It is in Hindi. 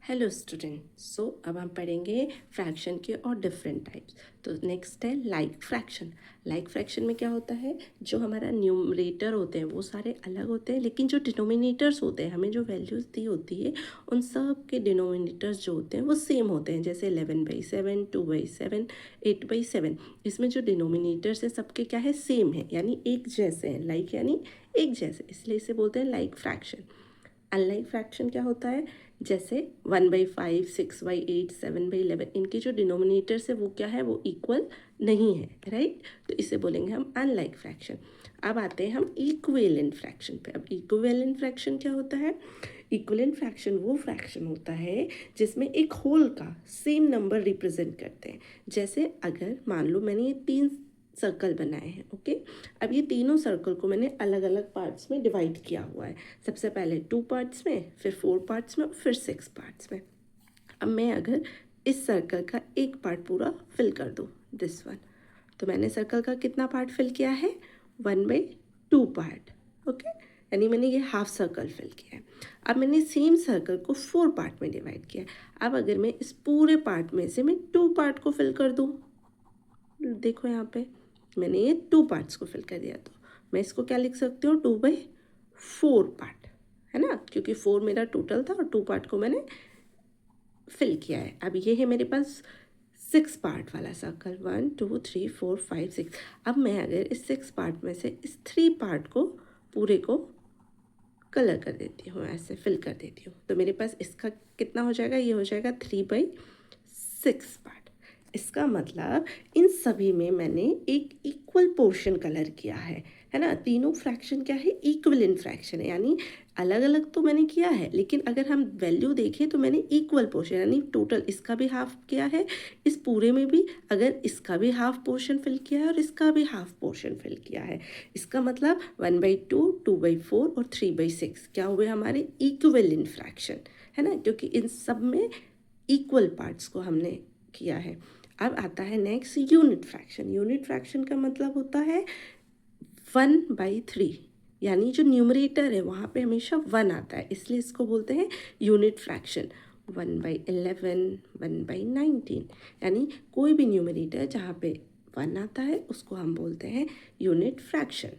Hello student. सो अब हम पढ़ेंगे फ्रैक्शन के और डिफरेंट टाइप्स। तो नेक्स्ट है लाइक फ्रैक्शन। लाइक फ्रैक्शन में क्या होता है, जो हमारा न्यूमरेटर होते हैं वो सारे अलग होते हैं, लेकिन जो डिनोमिनेटर्स होते हैं, हमें जो वैल्यूज़ दी होती है उन सब के डिनोमिनेटर्स जो होते हैं वो सेम होते हैं। जैसे 11/7, 2/7, 8/7। इसमें जो डिनोमिनेटर्स हैं सबके क्या है, सेम है, यानी एक जैसे हैं। लाइक यानी एक जैसे, इसलिए इसे बोलते हैं लाइक फ्रैक्शन। अनलाइक फ्रैक्शन क्या होता है, जैसे 1/5, 6/8, 7/11, इनके जो डिनोमिनेटर्स है वो क्या है, वो इक्वल नहीं है, राइट। तो इसे बोलेंगे हम अनलाइक फ्रैक्शन। अब आते हैं हम इक्विवेलेंट फ्रैक्शन पे। अब इक्विवेलेंट फ्रैक्शन क्या होता है, इक्विवेलेंट फ्रैक्शन वो फ्रैक्शन होता है जिसमें एक होल का सेम नंबर रिप्रेजेंट करते हैं। जैसे अगर मान लो मैंने ये 3 सर्कल बनाए हैं, ओके। अब ये तीनों सर्कल को मैंने अलग अलग पार्ट्स में डिवाइड किया हुआ है। सबसे पहले 2 पार्ट्स में, फिर 4 पार्ट्स में, फिर 6 पार्ट्स में। अब मैं अगर इस सर्कल का एक पार्ट पूरा फिल कर दूँ, दिस वन, तो मैंने सर्कल का कितना पार्ट फिल किया है, 1/2 पार्ट, ओके। यानी मैंने ये हाफ सर्कल फिल किया है। अब मैंने सेम सर्कल को 4 पार्ट में डिवाइड किया है। अब अगर मैं इस पूरे पार्ट में से मैं 2 पार्ट को फिल कर दूँ, देखो यहाँ पे मैंने ये 2 पार्ट्स को फिल कर दिया, तो मैं इसको क्या लिख सकती हूँ, 2/4 पार्ट, है ना, क्योंकि 4 मेरा टोटल था और 2 पार्ट को मैंने फिल किया है। अब ये है मेरे पास 6 पार्ट वाला सर्कल, 1 2 3 4 5 6। अब मैं अगर इस 6 पार्ट में से इस 3 पार्ट को पूरे को कलर कर देती हूँ, ऐसे फिल कर देती हूँ, तो मेरे पास इसका कितना हो जाएगा, ये हो जाएगा 3/6 पार्ट। इसका मतलब इन सभी में मैंने एक इक्वल पोर्शन कलर किया है ना। तीनों फ्रैक्शन क्या है, इक्विवेलेंट फ्रैक्शन है, यानी अलग अलग तो मैंने किया है, लेकिन अगर हम वैल्यू देखें तो मैंने इक्वल पोर्शन, यानी टोटल इसका भी हाफ किया है, इस पूरे में भी अगर इसका भी हाफ पोर्शन फिल किया है और इसका भी हाफ पोर्शन फिल किया है। इसका मतलब 1/2, 2/4 और 3/6 क्या हुए, हमारे इक्विवेलेंट फ्रैक्शन, है ना, क्योंकि इन सब में इक्वल पार्ट्स को हमने किया है। अब आता है next unit fraction. Unit fraction का मतलब होता है 1/3, यानी जो न्यूमरेटर है वहाँ पे हमेशा 1 आता है, इसलिए इसको बोलते हैं यूनिट फ्रैक्शन। 1/11, 1/19, यानी कोई भी न्यूमरेटर जहाँ पे 1 आता है उसको हम बोलते हैं यूनिट फ्रैक्शन।